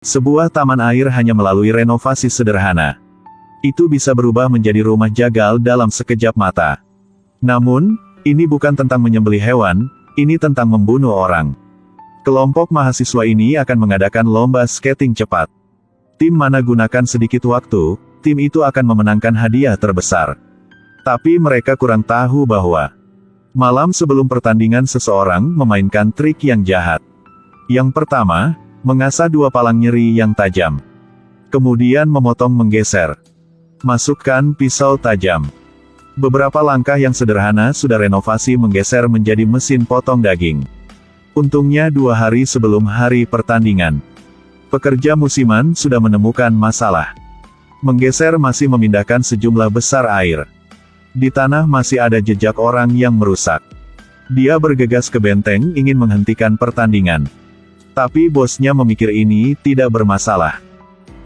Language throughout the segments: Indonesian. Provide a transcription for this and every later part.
Sebuah taman air hanya melalui renovasi sederhana. Itu bisa berubah menjadi rumah jagal dalam sekejap mata. Namun, ini bukan tentang menyembelih hewan, ini tentang membunuh orang. Kelompok mahasiswa ini akan mengadakan lomba skating cepat. Tim mana gunakan sedikit waktu, tim itu akan memenangkan hadiah terbesar. Tapi mereka kurang tahu bahwa malam sebelum pertandingan seseorang memainkan trik yang jahat. Yang pertama, mengasah dua palang nyeri yang tajam. Kemudian memotong menggeser. Masukkan pisau tajam. Beberapa langkah yang sederhana sudah renovasi menggeser menjadi mesin potong daging. Untungnya 2 hari sebelum hari pertandingan, pekerja musiman sudah menemukan masalah. Menggeser masih memindahkan sejumlah besar air. Di tanah masih ada jejak orang yang merusak. Dia bergegas ke benteng ingin menghentikan pertandingan. Tapi bosnya memikir ini tidak bermasalah.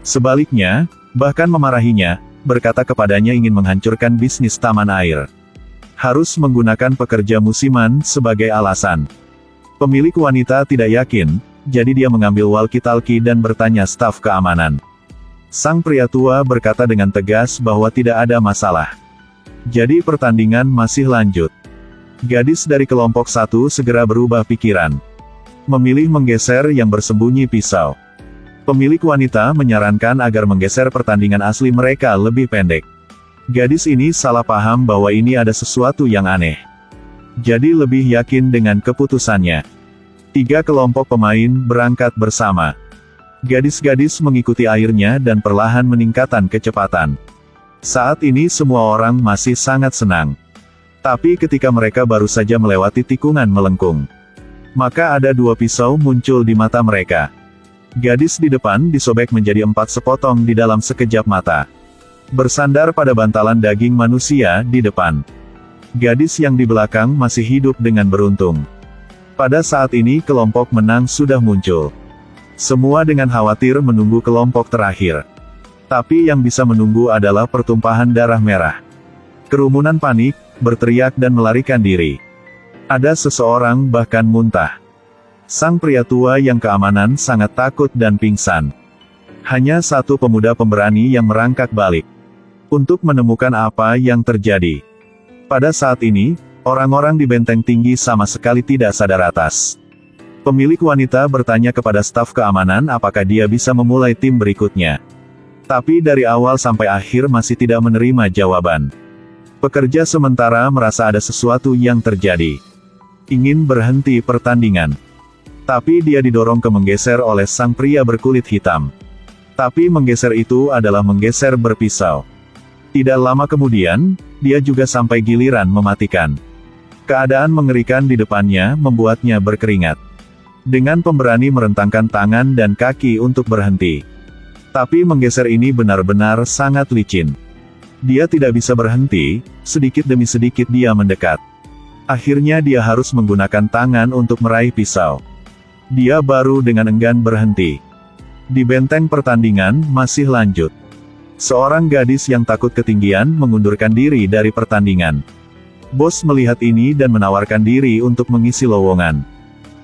Sebaliknya, bahkan memarahinya, berkata kepadanya ingin menghancurkan bisnis taman air. Harus menggunakan pekerja musiman sebagai alasan. Pemilik wanita tidak yakin, jadi dia mengambil walkie-talkie dan bertanya staf keamanan. Sang pria tua berkata dengan tegas bahwa tidak ada masalah. Jadi pertandingan masih lanjut. Gadis dari kelompok 1 segera berubah pikiran. Memilih menggeser yang bersembunyi pisau. Pemilik wanita menyarankan agar menggeser pertandingan asli mereka lebih pendek. Gadis ini salah paham bahwa ini ada sesuatu yang aneh. Jadi lebih yakin dengan keputusannya. 3 kelompok pemain berangkat bersama. Gadis-gadis mengikuti airnya dan perlahan meningkatkan kecepatan. Saat ini semua orang masih sangat senang. Tapi ketika mereka baru saja melewati tikungan melengkung, maka ada 2 pisau muncul di mata mereka. Gadis di depan disobek menjadi 4 sepotong di dalam sekejap mata. Bersandar pada bantalan daging manusia di depan. Gadis yang di belakang masih hidup dengan beruntung. Pada saat ini kelompok menang sudah muncul. Semua dengan khawatir menunggu kelompok terakhir. Tapi yang bisa menunggu adalah pertumpahan darah merah. Kerumunan panik, berteriak dan melarikan diri. Ada seseorang bahkan muntah. Sang pria tua yang keamanan sangat takut dan pingsan. Hanya satu pemuda pemberani yang merangkak balik untuk menemukan apa yang terjadi. Pada saat ini, orang-orang di benteng tinggi sama sekali tidak sadar atas. Pemilik wanita bertanya kepada staf keamanan apakah dia bisa memulai tim berikutnya. Tapi dari awal sampai akhir masih tidak menerima jawaban. Pekerja sementara merasa ada sesuatu yang terjadi. Ingin berhenti pertandingan. Tapi dia didorong ke menggeser oleh sang pria berkulit hitam. Tapi menggeser itu adalah menggeser berpisau. Tidak lama kemudian, dia juga sampai giliran mematikan. Keadaan mengerikan di depannya membuatnya berkeringat. Dengan pemberani merentangkan tangan dan kaki untuk berhenti. Tapi menggeser ini benar-benar sangat licin. Dia tidak bisa berhenti, sedikit demi sedikit dia mendekat. Akhirnya dia harus menggunakan tangan untuk meraih pisau. Dia baru dengan enggan berhenti. Di benteng pertandingan masih lanjut. Seorang gadis yang takut ketinggian mengundurkan diri dari pertandingan. Bos melihat ini dan menawarkan diri untuk mengisi lowongan.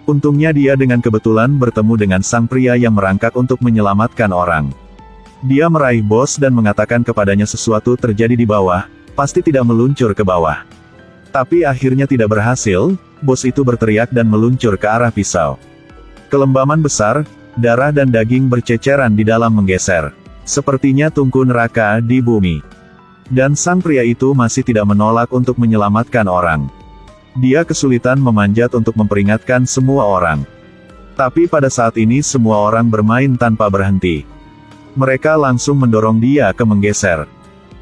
Untungnya dia dengan kebetulan bertemu dengan sang pria yang merangkak untuk menyelamatkan orang. Dia meraih bos dan mengatakan kepadanya sesuatu terjadi di bawah, pasti tidak meluncur ke bawah. Tapi akhirnya tidak berhasil, bos itu berteriak dan meluncur ke arah pisau. Kelembaman besar, darah dan daging berceceran di dalam menggeser. Sepertinya tungku neraka di bumi. Dan sang pria itu masih tidak menolak untuk menyelamatkan orang. Dia kesulitan memanjat untuk memperingatkan semua orang. Tapi pada saat ini semua orang bermain tanpa berhenti. Mereka langsung mendorong dia ke menggeser.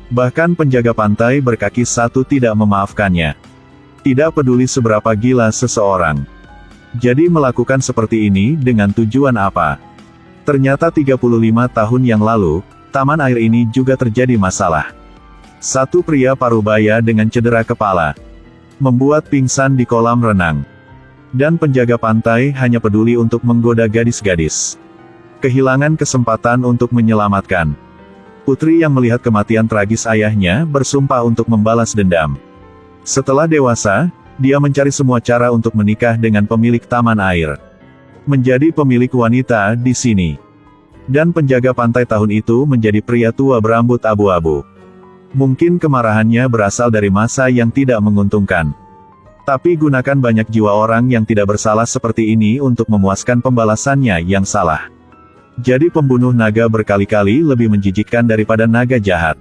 Bahkan penjaga pantai berkaki 1 tidak memaafkannya. Tidak peduli seberapa gila seseorang. Jadi melakukan seperti ini dengan tujuan apa? Ternyata 35 tahun yang lalu, taman air ini juga terjadi masalah. Satu pria parubaya dengan cedera kepala membuat pingsan di kolam renang. Dan penjaga pantai hanya peduli untuk menggoda gadis-gadis. Kehilangan kesempatan untuk menyelamatkan. Putri yang melihat kematian tragis ayahnya bersumpah untuk membalas dendam. Setelah dewasa, dia mencari semua cara untuk menikah dengan pemilik taman air. Menjadi pemilik wanita di sini. Dan penjaga pantai tahun itu menjadi pria tua berambut abu-abu. Mungkin kemarahannya berasal dari masa yang tidak menguntungkan. Tapi gunakan banyak jiwa orang yang tidak bersalah seperti ini untuk memuaskan pembalasannya yang salah. Jadi pembunuh naga berkali-kali lebih menjijikkan daripada naga jahat.